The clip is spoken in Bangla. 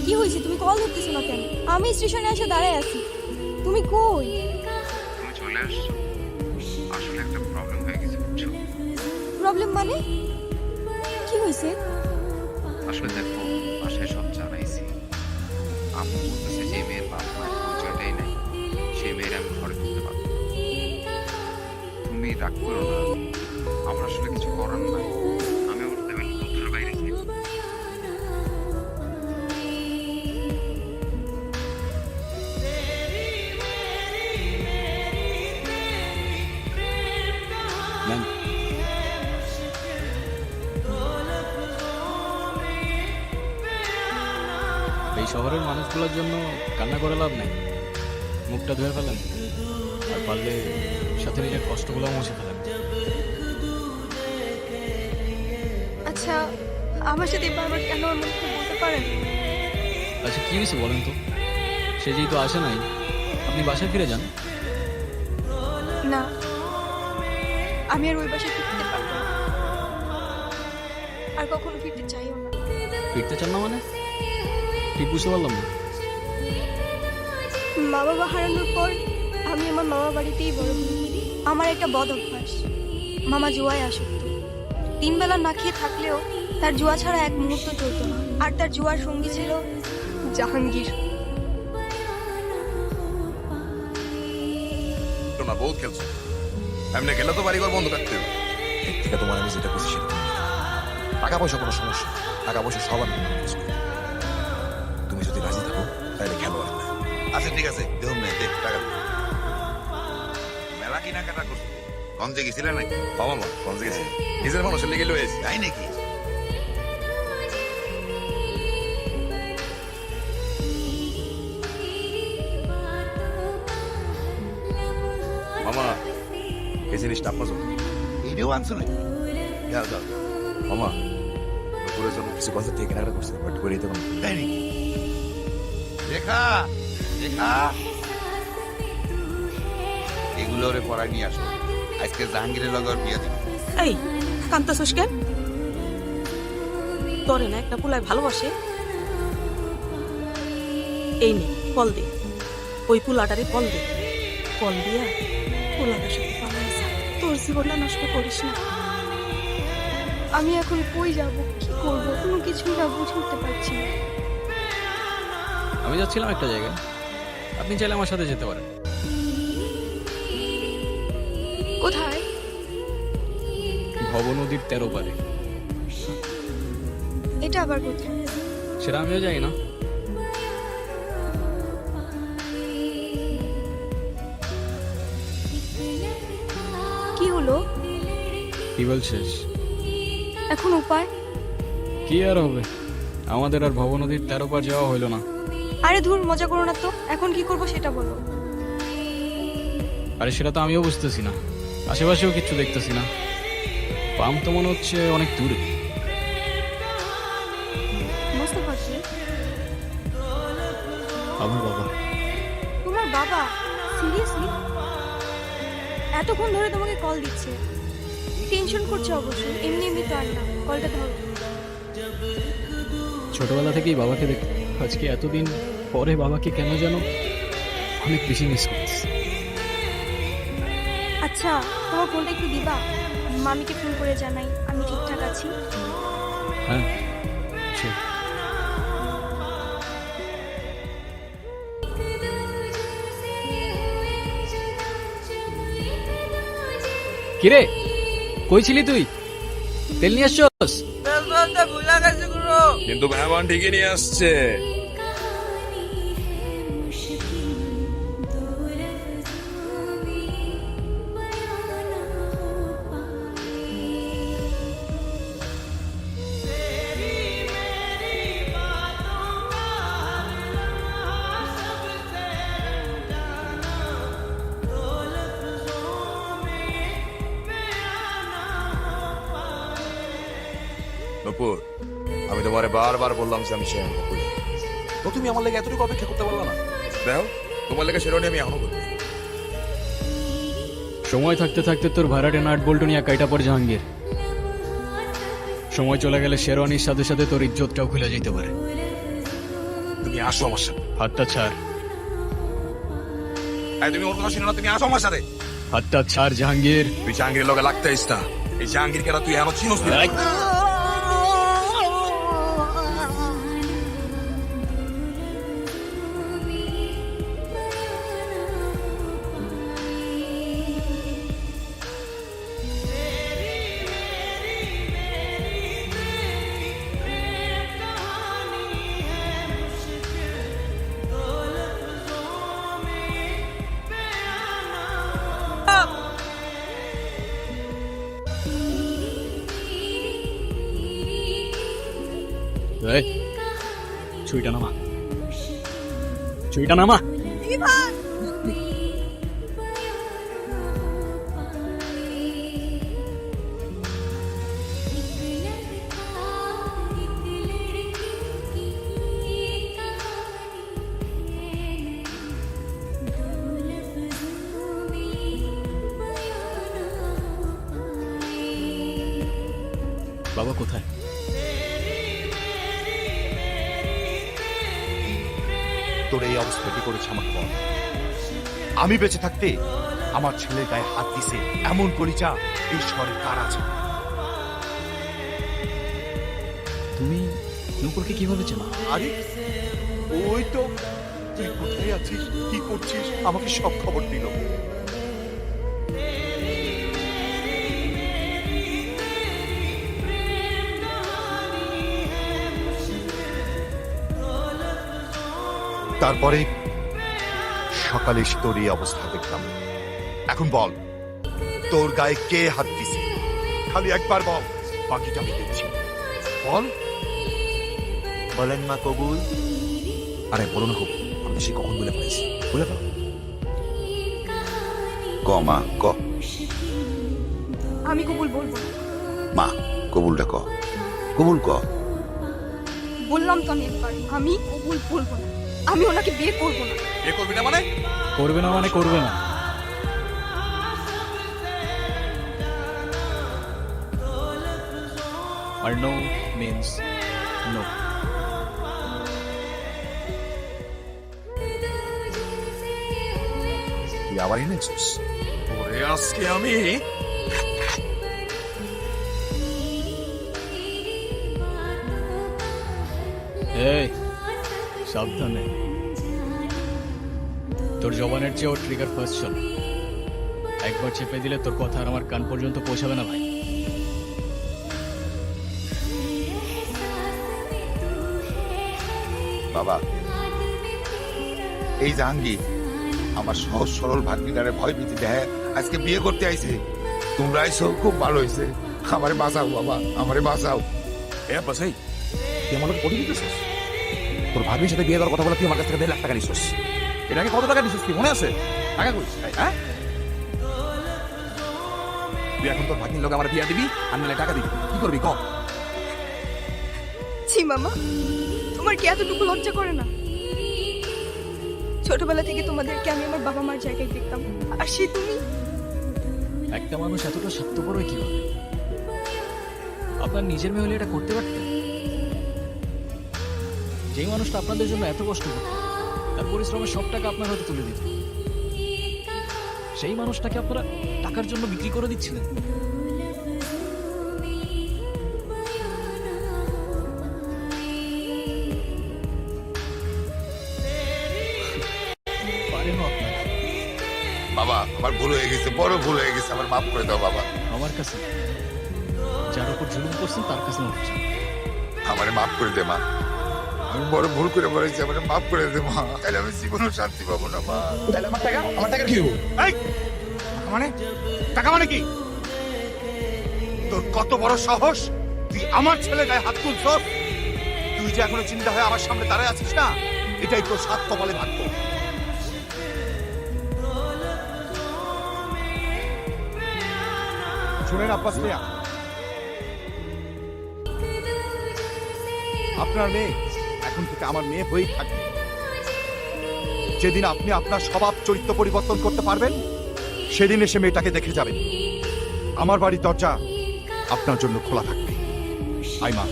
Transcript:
কি হয়েছে? তুমি কল ধরতেছো না কেন? আমি স্টেশনে এসে দাঁড়ায় আছি, তুমি কই? তুমি চলে আসছো। আসলে একটা প্রবলেম হয়ে গেছে, বুঝছো? প্রবলেম মানে? কি হয়েছে? আসলে দেখো, বাসায় সব জানাইছি। আম্মু বলতেছে যে মেয়ের বাপ মায়ের পরিচয়টাই নাই, সেই মেয়ের আমি ঘরে তুলতে পারবো না। তুমি রাগ করো না, আমার আসলে কিছু করার নাই। আমি ওর তেমন বন্ধুর বাইরে থাকি। ম্যাম, এই শহরের মানুষগুলোর জন্য কান্না করে লাভ নেই। মুখটা ধুয়ে ফেলেন, আর পারলে সাথে নিজের কষ্টগুলো মুছে ফেলেন। আচ্ছা, আমার সাথে বারবার কেন এমন করে বলতে পারেন? আচ্ছা, কি হয়েছে বলেন তো? সে যেহেতু আসে নাই, আপনি বাসায় ফিরে যান। না, আমি আর ওই বাসায় ফিরতে পারবো না, আর কখনো ফিরতে চাইও না। ফিরতে চান না মানে? ঠিক বুঝতে পারলাম না। মা বাবা হারানোর পর আমি আমার মামা বাড়িতেই বড় হই। আমার একটা বদ অভ্যাস, মামা জুয়ায় আসক্ত। 3 বেলা না খেয়ে থাকলেও তার জুয়া ছাড়া এক মুহূর্ত চলতো না। আর তার জুয়ার সঙ্গী ছিল জাহাঙ্গীর। না, বহুত খেলছো। এমনি খেলে তো বাড়িঘর বন্ধ রাখতে হবে। এর থেকে তোমার আমি যেটা বুঝি সেটা তুমি নিও। টাকা পয়সা কোনো সমস্যা না। টাকা পয়সা সব আমি ম্যানেজ করি। তুমি যদি রাজি থাকো তাহলে খেলো আর না। আচ্ছা ঠিক আছে, দেহ মেয়ে দেখ টাকা দে। মেলা কেনাকাটা করছো, গঞ্জে গেছিলে নাকি? বাবা মা কনজে গেছে, নিজের মানুষের লেগে লয়েছে। তাই নাকি? মামা, এই জিনিসটা আপনার জন্য। এইটাও আনছো নাকি? যাও যাও। মামা, দুপুরের জন্য কিছু কনসার্ট থেকে কেনাকাটা করছে, বাট করে দিতে পারবো না। তাই নাকি? রেখা রেখা, এগুলো ওরে পড়ায় নিয়ে আসো। আজকে জাহাঙ্গীরের লগে ওর বিয়ে দিবে। এই কান্তাছোস কেন? তোরে না একটা পুলায় ভালোবাসে, এই নে কল দে, ওই পুলাটারে কল দে। কল দিয়া পুলাটার সাথে পালাই যা, তোর জীবনটা নষ্ট করিস না। আমি এখন কই যাব, কি করব, কোনো কিছুই না বুঝে উঠতে পারছি না। আমি যাচ্ছিলাম একটা জায়গায়, আপনি চাইলে আমার সাথে যেতে পারেন। কোথায়? ভব নদীর 13 পারে। এটা আবার কোথায়? সেটা আমিও যাই না। কি হলো? টিউবওয়েল শেষ। এখন উপায়? কি আর হবে, আমাদের আর ভব নদীর 13 পার যাওয়া হইলো না। আরে ধুর, মজা করো না তো। এখন কি করব সেটা বলো। আরে সেটা তো আমিও বুঝতেছি না, আশেপাশেও কিচ্ছু দেখতেছি না। পাম্প তো মনে হচ্ছে অনেক দূরে। মোস্তফা কি? আমার বাবা। তোমার বাবা? সিরিয়াসলি? এতক্ষণ ধরে তোমাকে কল দিচ্ছে, টেনশন করছে অবশ্য। এমনি এমনি তো আর না, কলটা ধরো। ছোটবেলা থেকেই বাবাকে দেখ, আজকে এতদিন পরে বাবাকে কেন যেন অনেক বেশি মিস করতেছি। আচ্ছা, তোমার ফোনটা একটু দিবা? মামিকে ফোন করে জানাই আমি ঠিকঠাক আছি। হ্যাঁ sure. কিরে, কই ছিলি তুই? তেল নিয়ে আসছস? কিন্তু মেহমান ঠিকই নিয়ে আসছে। নূপুর, আমি তোমারে বারবার বললাম যে আমি শেয়ারটা করি, তো তুমি আমার লেগে এতটুকু অপেক্ষা করতে পারলা না? দেখো, তোমার লেগে শেরওয়ানি আমি এখনো করবো। সময় থাকতে থাকতে তোর ভাড়াটে নাট বল্টু নিয়ে কাইটা পড়ে জাহাঙ্গীর। সময় চলে গেলে শেরওয়ানির সাথে সাথে তোর ইজ্জতটাও খুলে যেতে পারে। তুমি আসো আমার সাথে। হাতটা ছাড়, এই তুমি ওর কথা শুনো না, তুমি আসো আমার সাথে। হাতটা ছাড় জাহাঙ্গীর। তুই জাহাঙ্গীরের লগে লাগতে আইস না। এই জাহাঙ্গীর কেন তুই এমন চিনোস না? এই, এই, ছুরিটা নামা, ছুরিটা নামা। বাবা কোথায়? তোর এই অবস্থা কি করেছে আমাকে বল। আমি বেঁচে থাকতে আমার ছেলের গায়ে হাত দিছে এমন কলিজা এই শহরে কার আছে? তুমি নূপুরকে কিভাবে চেনো? আরে ওই তো, তুই কোথায় আছিস, কি করছিস, আমাকে সব খবর দিল। তারপরে সকালে এসে তোর এই অবস্থা দেখলাম। এখন বল, তোর গায়ে কে হাত দিছে? খালি একবার বল, বাকিটা আমি দেখছি। বল। বলেন মা কবুল। আরে বলো না, খুব আমি সে কখন বলে ফেলেছি, বলে ফেলো। ক মা ক, আমি কবুল বলবো না। মা কবুলটা ক, কবুল ক। বললাম তো আমি একবার, আমি কবুল বলবো না। আমি ওনাকে বিয়ে করবো না। এ করবি না মানে? করবে না মানে করবে না। আর নো মিন্স নো। তুই আবার এনেছিস? ওরে আজকে আমি এই সাবধানে, তোর জবানের চেয়ে ওর ট্রিগার ফার্স্ট চল। একবার চেপে দিলে তোর কথা আর আমার কান পর্যন্ত পৌঁছাবে না ভাই। বাবা, এই জাহাঙ্গীর আমার সহজ সরল ভাগ্নিটারে ভয় ভীতি দেয়, আজকে বিয়ে করতে আইছে। তোমরা আইসো, খুব ভালো হয়েছে। আমারে বাঁচাও বাবা, আমারে বাঁচাও। এ বাসাই, তুই আমার লোক পড়ে দিতেছিস? তোর ভাবির সাথে বিয়ে দেওয়ার কথা বলে তুই আমার কাছ থেকে 1.5 লাখ টাকা নিছিস। এটা আগে কত টাকা নিছিস তুই মনে আছে? টাকা কই? হ্যাঁ, তুই এখন তোর ভাগ্নির লোক আমার বিয়ে দিবি আর নাহলে টাকা দিবি, কি করবি ক? ছি মামা, তোমার কি এতটুকু লজ্জা করে না? ছোটবেলা থেকে তোমাদেরকে আমি আমার বাবা মার জায়গায় দেখতাম, আর সে তুমি। একটা মানুষ এতটা স্বার্থপর হয় কিভাবে? আপনার নিজের মেয়ে হলে এটা করতে পারতেন? যেই মানুষটা আপনাদের জন্য এত কষ্ট করত, তার পরিশ্রমের সব টাকা আপনার হাতে তুলে দিত, সেই মানুষটাকে আপনারা টাকার জন্য বিক্রি করে দিচ্ছিলেন। পারেনও আপনারা। বাবা, আমার ভুল হয়ে গেছে, বড় ভুল হয়ে গেছে, আমার মাফ করে দাও বাবা। আমার কাছে যার উপর জুলুম করছেন তার কাছে মাফ চান। আমারে মাফ করে দে মা, আমি বড় ভুল করে বলেছি, আমারে মাফ করে দে মা। তাহলে আমি জীবনও শান্তি পাবো না মা। তাহলে আমার টাকা কি হবো? এই মানে টাকা মানে কি? তোর কত বড় সাহস, তুই আমার ছেলে গায়ে হাত তুলছস? তুই যে এখনো চিন্তা হয়ে আমার সামনে দাঁড়ায় আছিস না, এটাই তোর সাত কপালে ভাগ্য। শুনেন আব্বাস মিয়া, আপনার মেয়ে এখন থেকে আমার মেয়ে হয়েই থাকবে। যেদিন আপনি আপনার স্বভাব চরিত্র পরিবর্তন করতে পারবেন, সেদিন এসে মেয়েটাকে দেখে যাবেন। আমার বাড়ির দরজা আপনার জন্য খোলা থাকবে। আই মা।